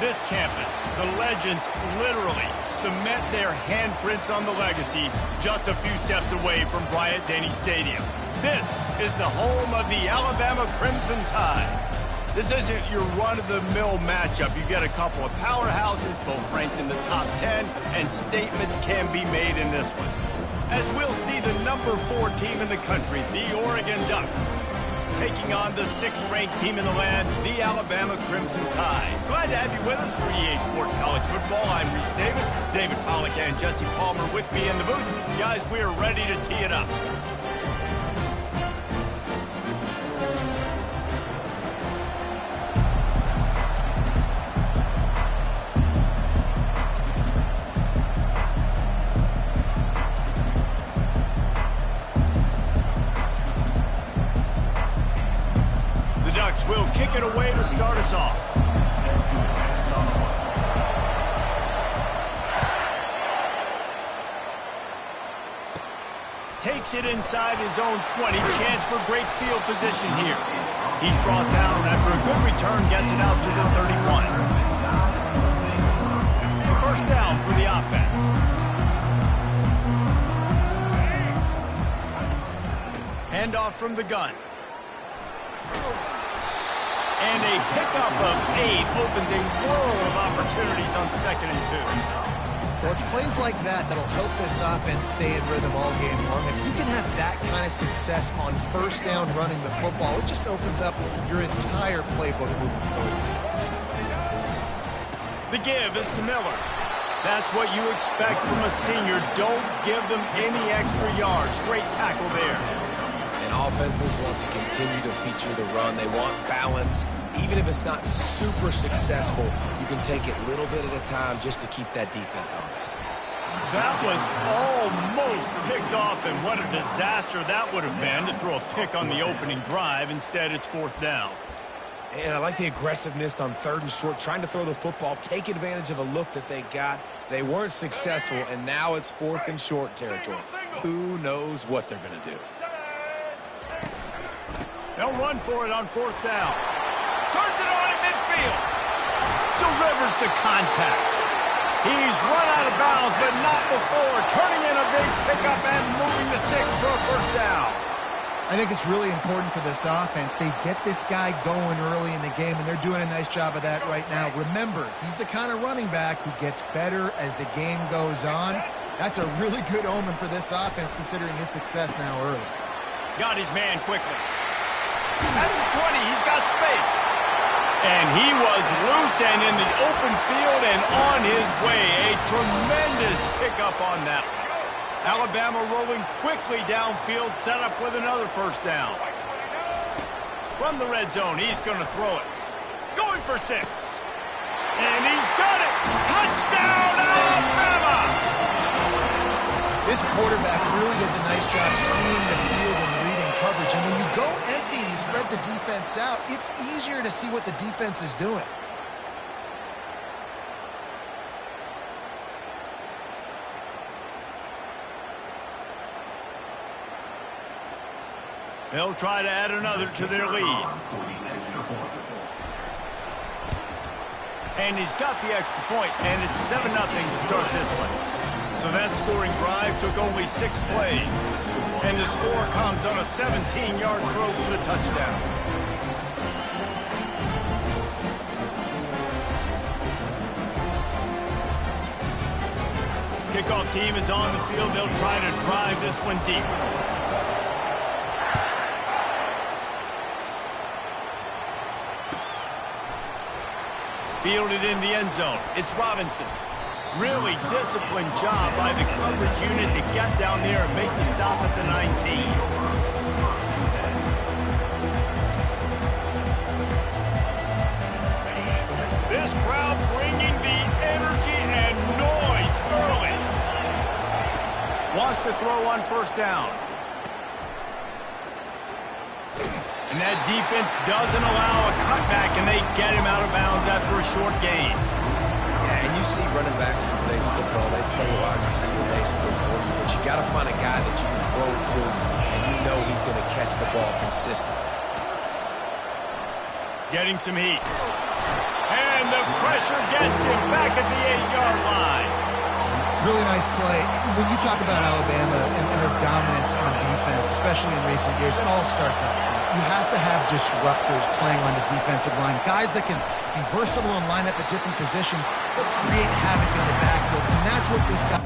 this campus, the legends literally cement their handprints on the legacy just a few steps away from Bryant-Denny Stadium. This is the home of the Alabama Crimson Tide. This isn't your run-of-the-mill matchup. You get a couple of powerhouses, both ranked in the top 10, and statements can be made in this one. As we'll see the number 4 team in the country, the Oregon Ducks, taking on the 6th-ranked team in the land, the Alabama Crimson Tide. Glad to have you with us for EA Sports College Football. I'm Reese Davis, David Pollack and Jesse Palmer with me in the booth. Guys, we're ready to tee it up. Will kick it away to start us off. Takes it inside his own 20. Chance for great field position here. He's brought down after a good return, gets it out to the 31. First down for the offense. Handoff from the gun. And a pickup of 8 opens a world of opportunities on 2nd and 2. Well, it's plays like that that'll help this offense stay in rhythm all game long. If you can have that kind of success on first down running the football, it just opens up your entire playbook moving forward. The give is to Miller. That's what you expect from a senior. Don't give them any extra yards. Great tackle there. Offenses want to continue to feature the run. They want balance. Even if it's not super successful, you can take it little bit at a time just to keep that defense honest. That was almost picked off, and what a disaster that would have been to throw a pick on the opening drive. Instead, it's 4th down. And I like the aggressiveness on 3rd and short, trying to throw the football, take advantage of a look that they got. They weren't successful, and now it's 4th and short territory. Who knows what they're going to do? They'll run for it on 4th down. Turns it on in midfield. Delivers the contact. He's run out of bounds, but not before. Turning in a big pickup and moving the sticks for a first down. I think it's really important for this offense. They get this guy going early in the game, and they're doing a nice job of that right now. Remember, he's the kind of running back who gets better as the game goes on. That's a really good omen for this offense, considering his success now early. Got his man quickly. At the 20, he's got space. And he was loose and in the open field and on his way. A tremendous pickup on that one. Alabama rolling quickly downfield, set up with another first down. From the red zone, he's going to throw it. Going for 6. And he's got it. Touchdown, Alabama! This quarterback really does a nice job seeing the field and reading coverage. And when you go empty and you spread the defense out, it's easier to see what the defense is doing. They'll try to add another to their lead. And he's got the extra point, and it's 7-0 to start this one. So that scoring drive took only 6 plays. And the score comes on a 17-yard throw for the touchdown. Kickoff team is on the field. They'll try to drive this one deep. Fielded in the end zone. It's Robinson. Really disciplined job by the coverage unit to get down there and make the stop at the 19. This crowd bringing the energy and noise early. Wants to throw on first down. And that defense doesn't allow a cutback, and they get him out of bounds after a short gain. Yeah, and you see running backs in today's football, they play wide receiver basically for you, but you got to find a guy that you can throw it to, and you know he's going to catch the ball consistently. Getting some heat. And the pressure gets him back at the 8-yard line. Really nice play. When you talk about Alabama and their dominance on defense, especially in recent years, it all starts up front. You have to have disruptors playing on the defensive line, guys that can be versatile and line up at different positions, but create havoc in the backfield, and that's what this guy...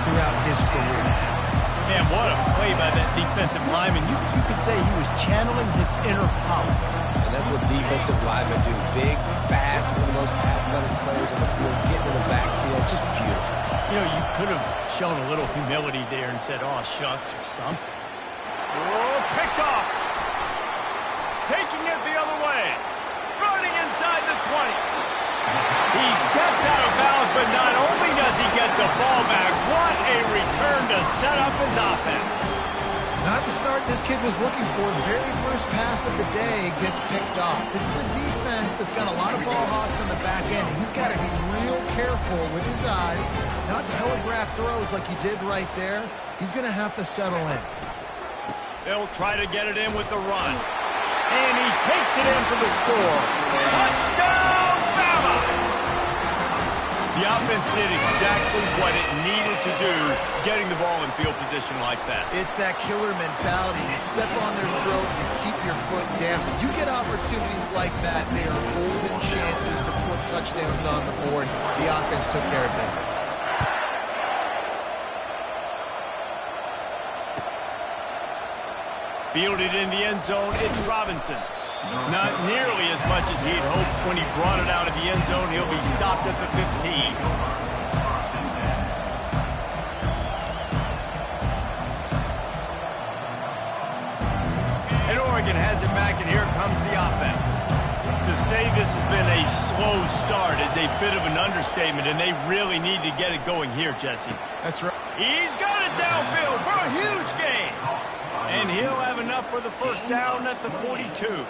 throughout his career. Man, what a play by that defensive lineman. You could say he was channeling his inner power. And that's what defensive linemen do. Big, fast, one of the most athletic players on the field, getting in the backfield, just beautiful. You know, you could have shown a little humility there and said, oh, shucks, or something. Oh, picked off. Taking it the other way. Running inside the 20. He steps out of bounds, but not only does he get the ball back, what a return to set up his offense. Not the start this kid was looking for. Very first pass of the day gets picked off. This is a defense that's got a lot of ball hawks on the back end, and he's got to be real careful with his eyes, not telegraph throws like he did right there. He's going to have to settle in. They'll try to get it in with the run. And he takes it in for the score. Touchdown, Bama! The offense did exactly what it needed to do, getting the ball in field position like that. It's that killer mentality. You step on their throat, you keep your foot down. You get opportunities like that, they are golden chances to put touchdowns on the board. The offense took care of business. Fielded in the end zone, it's Robinson. Not nearly as much as he'd hoped when he brought it out of the end zone. He'll be stopped at the 15. And Oregon has it back, and here comes the offense. To say this has been a slow start is a bit of an understatement, and they really need to get it going here, Jesse. That's right. He's got it downfield for a huge gain. And he'll have enough for the first down at the 42.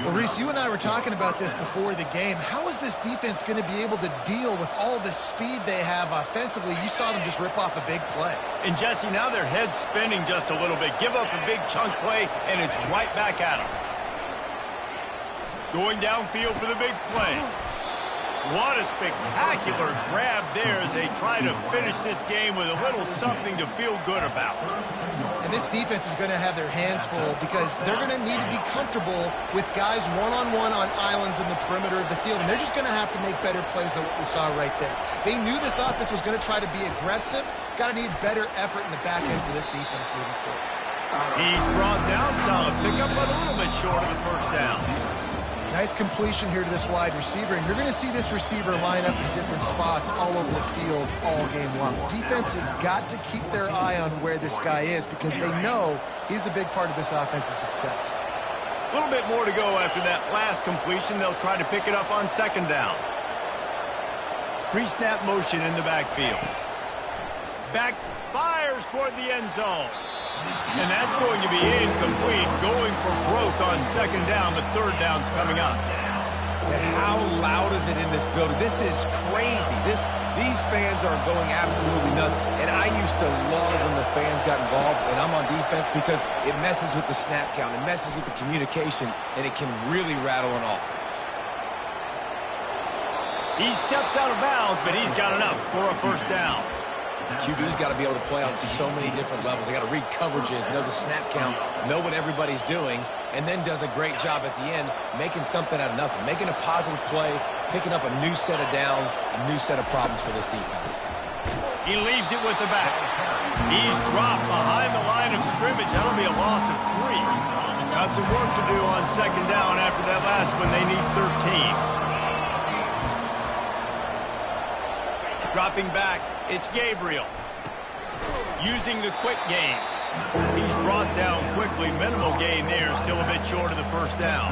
Well, Reese, you and I were talking about this before the game. How is this defense going to be able to deal with all the speed they have offensively? You saw them just rip off a big play. And, Jesse, now their head's spinning just a little bit. Give up a big chunk play, and it's right back at them. Going downfield for the big play. What a spectacular grab there as they try to finish this game with a little something to feel good about. And this defense is going to have their hands full because they're going to need to be comfortable with guys one-on-one on islands in the perimeter of the field, and they're just going to have to make better plays than what we saw right there. They knew this offense was going to try to be aggressive. Got to need better effort in the back end for this defense moving forward. He's brought down, solid pickup, but a little bit short of the first down. Nice completion here to this wide receiver, and you're going to see this receiver line up in different spots all over the field all game long. Defense has got to keep their eye on where this guy is because they know he's a big part of this offense's success. A little bit more to go after that last completion. They'll try to pick it up on second down. Pre-snap motion in the backfield. Back fires toward the end zone. And that's going to be incomplete, going for broke on second down, but third down's coming up. And how loud is it in this building? This is crazy. These fans are going absolutely nuts. And I used to love when the fans got involved, and I'm on defense because it messes with the snap count, it messes with the communication, and it can really rattle an offense. He steps out of bounds, but he's got enough for a first down. QB's got to be able to play on so many different levels. They got to read coverages, know the snap count, know what everybody's doing, and then does a great job at the end making something out of nothing, making a positive play, picking up a new set of downs, a new set of problems for this defense. He leaves it with the back. He's dropped behind the line of scrimmage. That'll be a loss of 3. Got some work to do on second down after that last one. They need 13. Dropping back, it's Gabriel. Using the quick game. He's brought down quickly. Minimal gain there, still a bit short of the first down.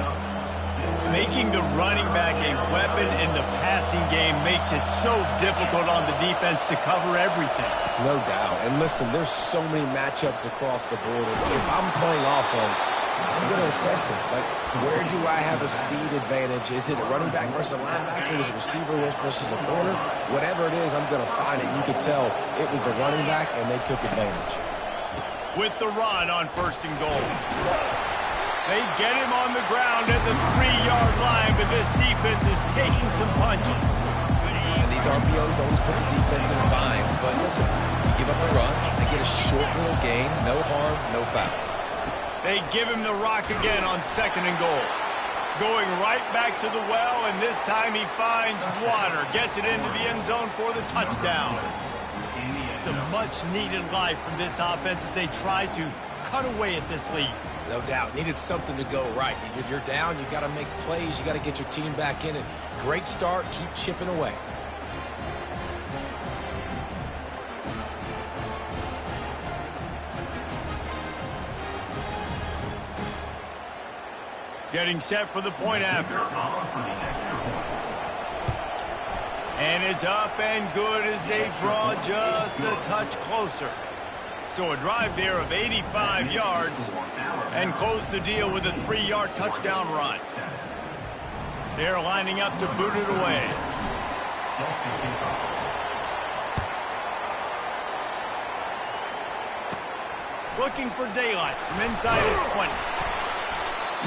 Making the running back a weapon in the passing game makes it so difficult on the defense to cover everything. No doubt. And listen, there's so many matchups across the board. If I'm playing offense, I'm going to assess it. Like, where do I have a speed advantage? Is it a running back versus a linebacker? Is it a receiver versus a corner? Whatever it is, I'm going to find it. You could tell it was the running back, and they took advantage. with the run on 1st and goal. They get him on the ground at the 3-yard line, but this defense is taking some punches. And these RPOs always put the defense in a bind. But listen, you give up the run, they get a short little gain, no harm, no foul. They give him the rock again on 2nd and goal. Going right back to the well, and this time he finds water. Gets it into the end zone for the touchdown. It's a much-needed life from this offense as they try to cut away at this lead. No doubt. Needed something to go right. You're down. You got to make plays. You got to get your team back in it. Great start. Keep chipping away. Getting set for the point after. And it's up and good as they draw just a touch closer. So a drive there of 85 yards and close the deal with a 3-yard touchdown run. They're lining up to boot it away. Looking for daylight from inside his 20.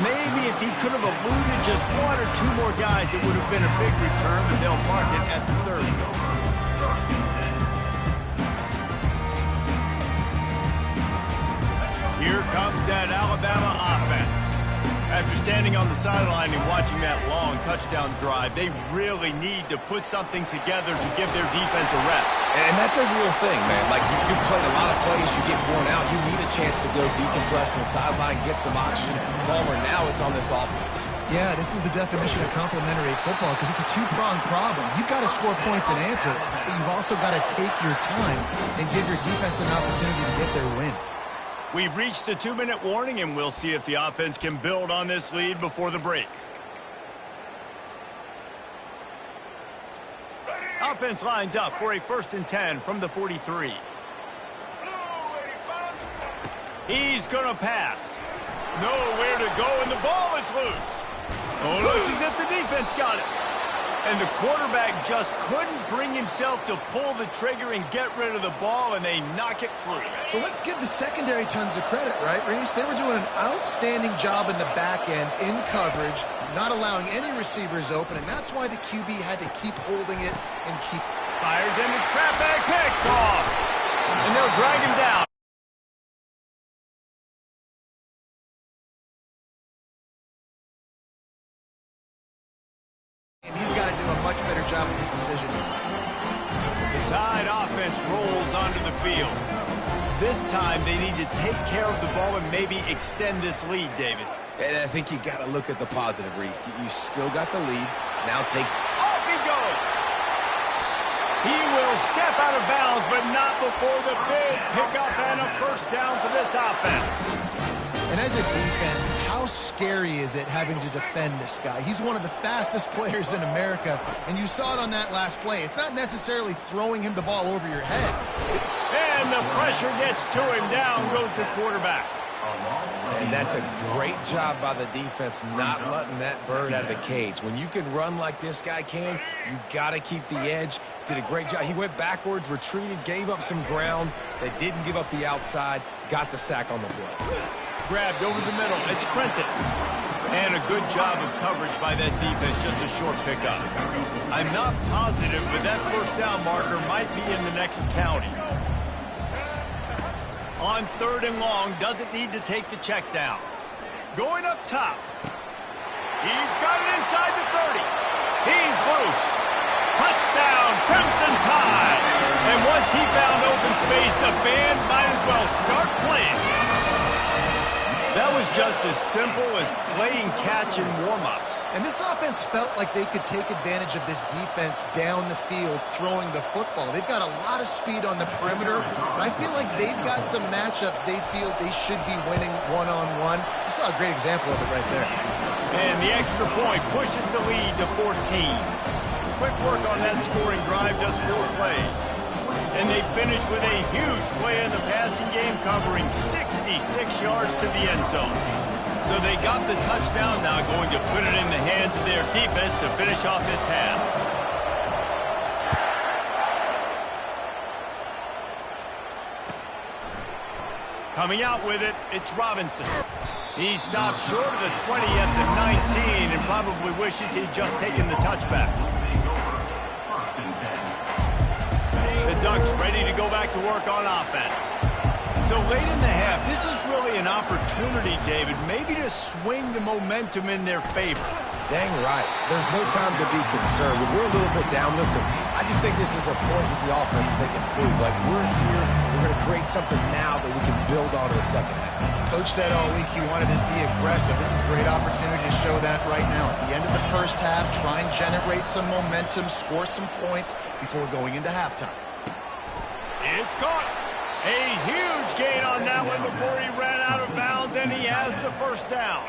Maybe if he could have eluded just 1 or 2 more guys, it would have been a big return, but they'll mark it at the 30. Here comes that Alabama offense. After standing on the sideline and watching that long touchdown drive, they really need to put something together to give their defense a rest. And that's a real thing, man. Like, you played a lot of plays, you get worn out. You need a chance to go decompress on the sideline, get some oxygen. Palmer, now it's on this offense. Yeah, this is the definition of complementary football because it's a two-pronged problem. You've got to score points and answer, but you've also got to take your time and give your defense an opportunity to get their win. We've reached the 2-minute warning, and we'll see if the offense can build on this lead before the break. Offense lines up for a 1st and 10 from the 43. He's going to pass. Nowhere to go, and the ball is loose. Oh, looks as if the defense got it. And the quarterback just couldn't bring himself to pull the trigger and get rid of the ball, and they knock it free. So let's give the secondary tons of credit, right, Reese? They were doing an outstanding job in the back end, in coverage, not allowing any receivers open, and that's why the QB had to keep holding it and keep... Fires into traffic, picked off. And they'll drag him down. And he's got to do a much better job with his decision. The Tide offense rolls onto the field. This time they need to take care of the ball and maybe extend this lead, David. And I think you got to look at the positive, Reese. You still got the lead. Now take... Off he goes! He will step out of bounds, but not before the big pickup and a 1st down for this offense. And as a defense, how scary is it having to defend this guy? He's one of the fastest players in America, and you saw it on that last play. It's not necessarily throwing him the ball over your head. And the pressure gets to him. Down goes the quarterback. And that's a great job by the defense not letting that bird out of the cage. When you can run like this guy can, you got to keep the edge. Did a great job. He went backwards, retreated, gave up some ground. They didn't give up the outside, got the sack on the play. Grabbed over the middle. It's Prentice. And a good job of coverage by that defense, just a short pickup. I'm not positive, but that 1st down marker might be in the next county. On 3rd and long, doesn't need to take the check down. Going up top. He's got it inside the 30. He's loose. Touchdown, Crimson Tide. And once he found open space, the band might as well start playing. That was just as simple as playing catch in warm-ups. And this offense felt like they could take advantage of this defense down the field throwing the football. They've got a lot of speed on the perimeter, and I feel like they've got some matchups they feel they should be winning one-on-one. You saw a great example of it right there. And the extra point pushes the lead to 14. Quick work on that scoring drive, just 4 plays. And they finish with a huge play in the passing game, covering 66 yards to the end zone. So they got the touchdown, now going to put it in the hands of their defense to finish off this half. Coming out with it, it's Robinson. He stopped short of the 20 at the 19 and probably wishes he'd just taken the touchback. The Ducks ready to go back to work on offense. So late in the half, this is really an opportunity, David, maybe to swing the momentum in their favor. Dang right. There's no time to be concerned. If we're a little bit down, listen, I just think this is a point with the offense that they can prove. Like, we're here, we're going to create something now that we can build on in the second half. Coach said all week he wanted to be aggressive. This is a great opportunity to show that right now. At the end of the first half, try and generate some momentum, score some points before going into halftime. It's caught. A huge gain on that one before he ran out of bounds, and he has the first down.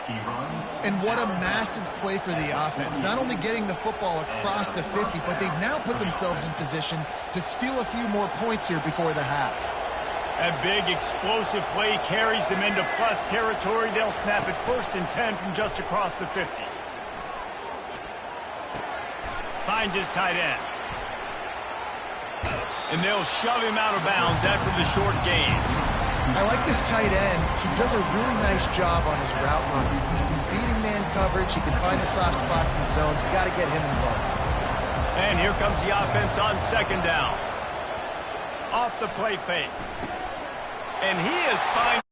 And what a massive play for the offense. Not only getting the football across the 50, but they've now put themselves in position to steal a few more points here before the half. A big explosive play carries them into plus territory. They'll snap it 1st and 10 from just across the 50. Finds his tight end. And they'll shove him out of bounds after the short gain. I like this tight end. He does a really nice job on his route running. He's been beating man coverage. He can find the soft spots in the zones. You got to get him involved. And here comes the offense on 2nd down. Off the play fake. And he is fine.